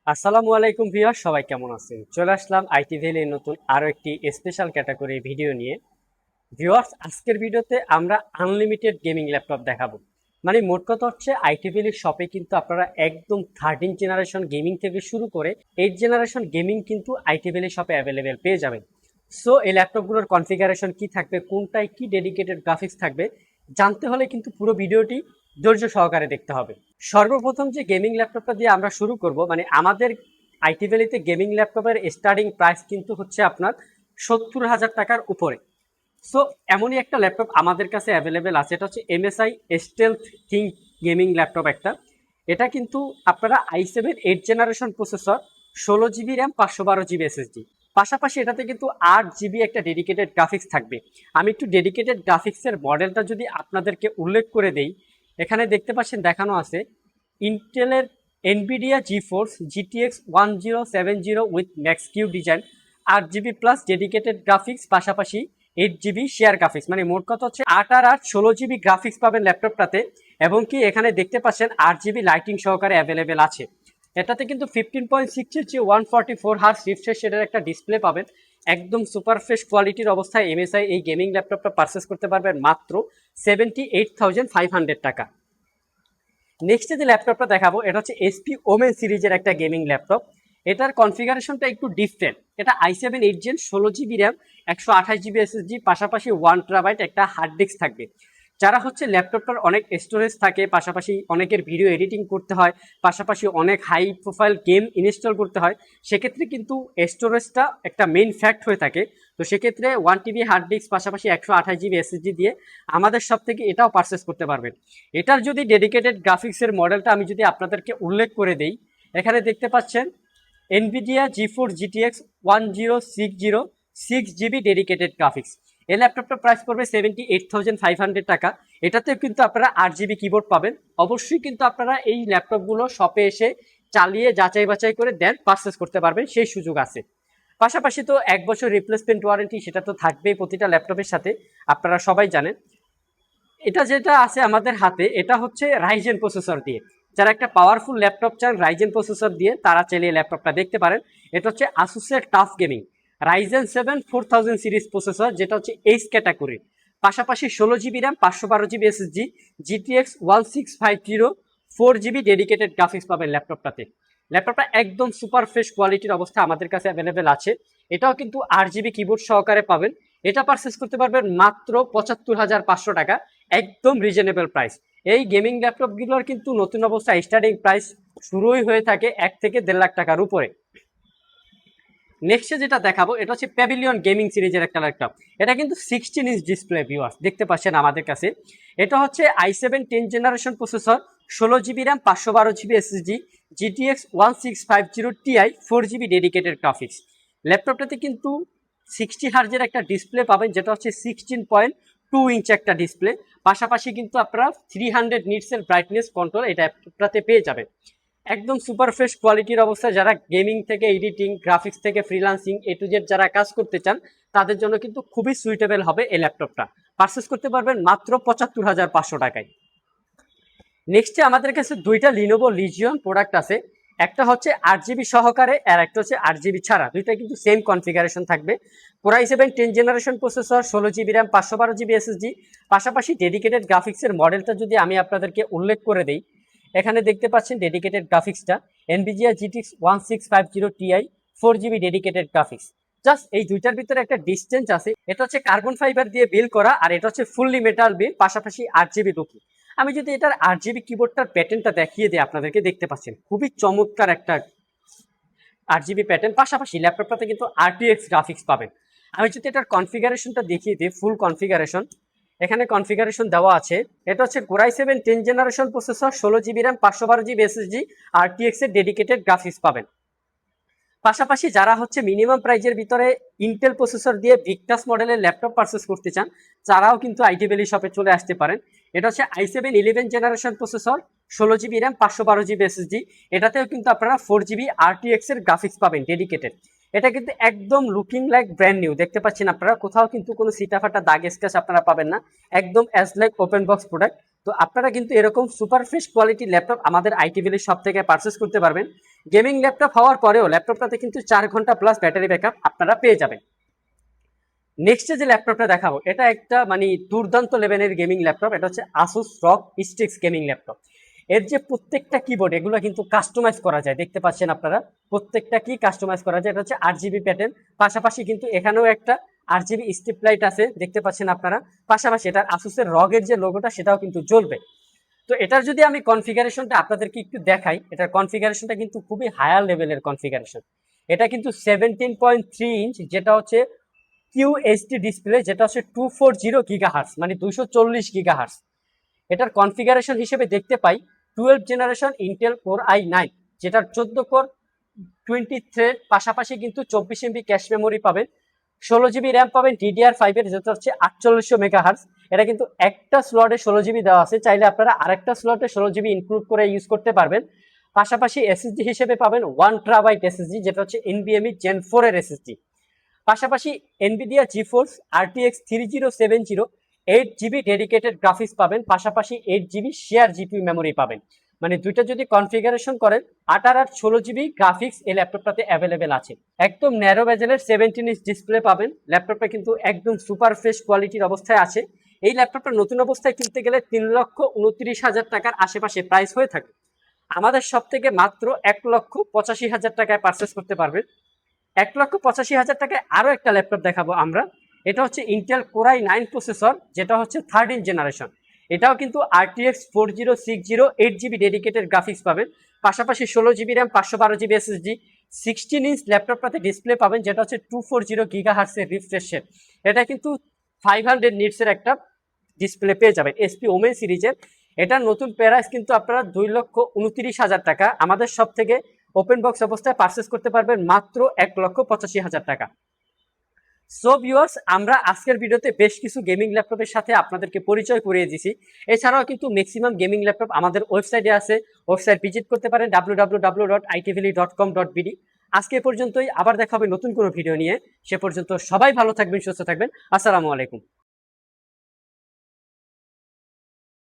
আসসালামু আলাইকুম ভিউয়ার, সবাই কেমন আছেন? চলে আসলাম আইটি ভ্যালির নতুন আরো একটি স্পেশাল ক্যাটাগরি ভিডিও নিয়ে। ভিউয়ার্স, আজকের ভিডিওতে আমরা আনলিমিটেড গেমিং ল্যাপটপ দেখাবো। মানে মোট কথা হচ্ছে আইটি ভ্যালির শপে কিন্তু আপনারা একদম 13 জেনারেশন গেমিং থেকে শুরু করে 8 জেনারেশন গেমিং কিন্তু আইটি ভ্যালির শপে অ্যাভেলেবেল পেয়ে যাবেন। সো এই ল্যাপটপগুলোর কনফিগারেশন কি থাকবে, কোনটায় কি ডেডিকেটেড গ্রাফিক্স থাকবে, জানতে হলে কিন্তু পুরো ভিডিওটি ধৈর্য সহকারে দেখতে হবে। সর্বপ্রথম যে গেমিং ল্যাপটপটা দিয়ে আমরা শুরু করব, মানে আমাদের আইটি ভ্যালিতে গেমিং ল্যাপটপের স্টার্টিং প্রাইস কিন্তু হচ্ছে আপনার 70,000 টাকার উপরে। সো এমনই একটা ল্যাপটপ আমাদের কাছে অ্যাভেলেবেল আছে, এটা হচ্ছে MSI stealth king gaming laptop একটা। এটা কিন্তু আপনারা i7 8 generation processor, 16 GB RAM, 512 GB SSD, পাশাপাশি এটাতে কিন্তু 8 জিবি একটা ডেডিকেটেড গ্রাফিক্স থাকবে। আমি একটু ডেডিকেটেড গ্রাফিক্সের মডেলটা যদি আপনাদেরকে উল্লেখ করে দেই, এখানে দেখতে পাচ্ছেন দেখানো আছে ইন্টেলের Nvidia GeForce GTX 1070 with Max Q design, 8 GB plus dedicated graphics, পাশাপাশি 8 জিবি শেয়ার গ্রাফিক্স। মানে মোট কথা হচ্ছে 8 আর 8 16 জিবি গ্রাফিক্স পাবেন ল্যাপটপটাতে। এবং কি এখানে দেখতে পাচ্ছেন 8 জিবি লাইটিং সহকারে অ্যাভেলেবেল আছে। এটাতে কিন্তু 15.6 ইঞ্চি 144 হার্জ রিফ্রেশ রেটের একটা ডিসপ্লে পাবেন। একদম সুপার ফ্রেশ কোয়ালিটির অবস্থায় এমএসআই এই গেমিং ল্যাপটপটা পারচেস করতে পারবেন মাত্র 78,500 টাকা। নেক্সটে যে ল্যাপটপটা দেখাবো এটা হচ্ছে এসপি ওমেন সিরিজের একটা গেমিং ল্যাপটপ। এটার কনফিগারেশনটা একটু ডিফারেন্ট। এটা i7 8 gen, 16 GB RAM, 128 GB SSD, পাশাপাশি 1 TB একটা হার্ড ডিস্ক থাকবে। যারা হচ্ছে ল্যাপটপটার অনেক স্টোরেজ থাকে, পাশাপাশি অনেকের ভিডিও এডিটিং করতে হয়, পাশাপাশি অনেক হাই প্রোফাইল গেম ইনস্টল করতে হয়, সেক্ষেত্রে কিন্তু স্টোরেজটা একটা মেইন ফ্যাক্ট হয়ে থাকে। তো সেক্ষেত্রে 1 TB হার্ড ডিস্ক, পাশাপাশি 128 জিবি এসএসডি দিয়ে আমাদের সব থেকে এটাও পারচেস করতে পারবেন। এটার যদি ডেডিকেটেড গ্রাফিক্সের মডেলটা আমি যদি আপনাদেরকে উল্লেখ করে দেই, এখানে দেখতে পাচ্ছেন Nvidia GeForce GTX 1060 6 GB dedicated graphics. এই ল্যাপটপটার প্রাইস পড়বে 78,500 টাকা। এটাতেও কিন্তু আপনারা 8 জিবি কিবোর্ড পাবেন। অবশ্যই কিন্তু আপনারা এই ল্যাপটপগুলো শপে এসে চালিয়ে যাচাই বাছাই করে দেন পারচেস করতে পারবেন, সেই সুযোগ আছে। পাশাপাশি তো 1 বছর রিপ্লেসমেন্ট ওয়ারেন্টি সেটা তো থাকবেই প্রতিটা ল্যাপটপের সাথে, আপনারা সবাই জানেন। এটা যেটা আছে আমাদের হাতে, এটা হচ্ছে রাইজেন প্রসেসর দিয়ে। যারা একটা পাওয়ারফুল ল্যাপটপ চান রাইজেন প্রসেসর দিয়ে, তারা চাইলে ল্যাপটপটা দেখতে পারেন। এটা হচ্ছে আসুসের TUF gaming Ryzen 7 4000 series processor, যেটা হচ্ছে এইচ ক্যাটাগরির। পাশাপাশি 16 GB RAM, 512 GB SSD, GTX 1650 4 GB dedicated graphics পাবেন ল্যাপটপটাতে। ল্যাপটপটা একদম সুপার ফ্রেশ কোয়ালিটির অবস্থা আমাদের কাছে অ্যাভেলেবেল আছে। এটাও কিন্তু 8 জিবি কিবোর্ড সহকারে পাবেন। এটা পারচেস করতে পারবেন মাত্র 75,500 টাকা। একদম রিজনেবল প্রাইস। এই গেমিং ল্যাপটপগুলোর কিন্তু নতুন অবস্থায় স্টার্টিং প্রাইস শুরুই হয়ে থাকে 1 থেকে 1.5 লাখ টাকার উপরে। নেক্সটে যেটা দেখাবো এটা হচ্ছে প্যাভিলিয়ন গেমিং সিরিজের একটা ল্যাপটপ। এটা কিন্তু 16 ইঞ্চ ডিসপ্লে ভিউয়ার্স, দেখতে পাচ্ছেন আমাদের কাছে। এটা হচ্ছে i7 10 generation processor, 16 GB RAM, 512 GB SSD, GTX 1650 Ti, 4 GB dedicated graphics. ল্যাপটপটাতে কিন্তু 60 হার্জের একটা ডিসপ্লে পাবেন, যেটা হচ্ছে 16.2 ইঞ্চ একটা ডিসপ্লে। পাশাপাশি কিন্তু আপনারা 300 নিটসের ব্রাইটনেস কন্ট্রোল এটা ল্যাপটপটাতে পেয়ে যাবেন। একদম সুপার ফ্রেশ কোয়ালিটির অবস্থায় যারা গেমিং থেকে এডিটিং, গ্রাফিক্স থেকে ফ্রিল্যান্সিং A to Z যারা কাজ করতে চান, তাদের জন্য কিন্তু খুবই সুইটেবল হবে এই ল্যাপটপটা। পারচেস করতে পারবেন মাত্র 75,500 টাকায়। নেক্সটে আমাদের কাছে দুইটা লিনোভো লিজিয়ন প্রোডাক্ট আছে। একটা হচ্ছে 8 জিবি সহকারে, আর একটা হচ্ছে 8 জিবি ছাড়া। দুইটা কিন্তু সেম কনফিগারেশন থাকবে। Core i7 10 generation processor, 16 GB RAM, 512 GB SSD, পাশাপাশি ডেডিকেটেড গ্রাফিক্সের মডেলটা যদি আমি আপনাদেরকে উল্লেখ করে দিই, এখানে দেখতে পাচ্ছেন ডেডিকেটেড গ্রাফিক্সটা Nvidia GTX 1650 Ti, 4 GB dedicated graphics. Just এই দুইটার ভিতরে একটা ডিস্টেন্স আছে। এটা হচ্ছে কার্বন ফাইবার দিয়ে বিল করা, আর এটা হচ্ছে ফুললি মেটাল বিল, পাশাপাশি 8 জিবি রুপি। আমি যদি এটার 8 জিবি কিবোর্ডটার প্যাটার্নটা দেখিয়ে দিই আপনাদেরকে, দেখতে পাচ্ছেন খুবই চমৎকার একটা 8 জিবি প্যাটার্ন। পাশাপাশি ল্যাপটপটাতে কিন্তু আরটিএক্স গ্রাফিক্স পাবেন। আমি যদি এটার কনফিগারেশনটা দেখিয়ে দিই, ফুল কনফিগারেশন এখানে কনফিগারেশন দেওয়া আছে। এটা হচ্ছে core i7 10 generation processor, 16 GB RAM, 512 GB SSD, RTX এর ডেডিকেটেড গ্রাফিক্স পাবেন। পাশাপাশি যারা হচ্ছে মিনিমাম প্রাইজের ভিতরে ইন্টেল প্রসেসর দিয়ে ভিক্টাস মডেলের ল্যাপটপ পারচেস করতে চান, তারাও কিন্তু আইটি ভ্যালি শপে চলে আসতে পারেন। এটা হচ্ছে i7 11 generation processor, 16 GB RAM, 512 GB SSD. এটাতেও কিন্তু আপনারা 4 জিবি আরটিএক্স এর গ্রাফিক্স পাবেন ডেডিকেটেড। এটা কিন্তু একদম লুকিং লাইক ব্র্যান্ড নিউ, দেখতে পাচ্ছেন আপনারা, কোথাও কিন্তু কোনো সিটা ফাটা দাগ স্ক্র্যাচ আপনারা পাবেন না। একদম as like open box product. তো আপনারা কিন্তু এরকম সুপার ফ্রেশ কোয়ালিটি ল্যাপটপ আমাদের আইটিভিলির শপ থেকে পারচেস করতে পারবেন। গেমিং ল্যাপটপ হওয়ার পরেও ল্যাপটপটাতে কিন্তু 4 ঘন্টা প্লাস ব্যাটারি ব্যাকআপ আপনারা পেয়ে যাবেন। নেক্সটে যে ল্যাপটপটা দেখাবো এটা একটা মানে দুর্দান্ত লেভেলের গেমিং ল্যাপটপ। এটা হচ্ছে আসুস রগ স্টিক্স গেমিং ল্যাপটপ। এর যে প্রত্যেকটা কিবোর্ড এগুলো কিন্তু কাস্টমাইজ করা যায়, দেখতে পাচ্ছেন আপনারা প্রত্যেকটা কি কাস্টমাইজ করা যায়। এটা হচ্ছে 8GB প্যাটার্ন, পাশাপাশি কিন্তু এখানেও একটা 8GB স্ট্রিপ লাইট আছে, দেখতে পাচ্ছেন আপনারা। পাশাপাশি এটার আসুসের রগের যে লোগোটা সেটাও কিন্তু জ্বলবে। তো এটার যদি আমি কনফিগারেশনটা আপনাদেরকে একটু দেখাই, এটার কনফিগারেশনটা কিন্তু খুবই হায়ার লেভেলের কনফিগারেশন। এটা কিন্তু 17.3 ইঞ্চ, যেটা হচ্ছে কিউএইচডি ডিসপ্লে, যেটা হচ্ছে 240 GHz মানে 240 GHz। এটার কনফিগারেশন হিসেবে দেখতে পাই 12 জেনারেশন ইন্টেল কোর i9, যেটার 14 কোর 20 থ্রেড, পাশাপাশি কিন্তু 24 MB ক্যাশ মেমোরি পাবেন, 16GB র্যাম পাবেন DDR5 এর, যেটা হচ্ছে 4800 মেগাহার্জ। এটা কিন্তু একটা স্লটে 16GB দেওয়া আছে, চাইলে আপনারা আরেকটা স্লটে 16GB ইনক্লুড করে ইউজ করতে পারবেন। পাশাপাশি এসএসডি হিসেবে পাবেন 1TB এসএসডি, যেটা হচ্ছে NVMe Gen 4 এর এসএসডি। পাশাপাশি Nvidia GeForce RTX 3070 8GB dedicated graphics পাবেন, পাশাপাশি 8GB শেয়ার জিপিইউ মেমোরি পাবেন। মানে দুইটা যদি কনফিগারেশন করেন 8 আর 16GB গ্রাফিক্স এই ল্যাপটপটাতে অ্যাভেলেবেল আছে। একদম ন্যারো বেজেলের 17 ইঞ্চ ডিসপ্লে পাবেন। ল্যাপটপটা কিন্তু একদম সুপার ফ্রেশ কোয়ালিটির অবস্থায় আছে। এই ল্যাপটপটা নতুন অবস্থায় কিনতে গেলে 3,29,000 টাকার আশেপাশে প্রাইস হয়ে থাকে। আমাদের সব থেকে মাত্র 1,85,000 টাকায় পারচেস করতে পারবেন। 1,85,000 টাকায় আরো একটা ল্যাপটপ দেখাবো আমরা। এটা হচ্ছে ইন্টেল কোর i9 প্রসেসর, যেটা হচ্ছে 13 জেনারেশন। এটাও কিন্তু RTX 4060 8GB ডেডিকেটেড গ্রাফিক্স পাবেন, পাশাপাশি 16GB RAM 512GB SSD। 16 inch ল্যাপটপটাতে ডিসপ্লে পাবেন, যেটা হচ্ছে 240 GHz এর রিফ্রেশ রেট। এটা কিন্তু 500 নিটসের একটা ডিসপ্লে পেয়ে যাবেন SP ওমেন সিরিজের। এটার নতুন প্রাইস কিন্তু আপনারা 2,29,000 টাকা আমাদের সব থেকে ওপেন বক্স অবস্থায় পারচেস করতে পারবেন মাত্র 1,85,000 টাকা। সো ভিউয়ার্স, আমরা আজকের ভিডিওতে বেশ কিছু গেমিং ল্যাপটপের সাথে আপনাদেরকে পরিচয় করিয়ে দিছি। এছাড়াও কিন্তু ম্যাক্সিমাম গেমিং ল্যাপটপ আমাদের ওয়েবসাইটে আছে, ওয়েবসাইট ভিজিট করতে পারেন www.itveli.com.bd। আজকে পর্যন্তই, আবার দেখা হবে নতুন কোনো ভিডিও নিয়ে। সে পর্যন্ত সবাই ভালো থাকবেন, সুস্থ থাকবেন। আসসালামু আলাইকুম।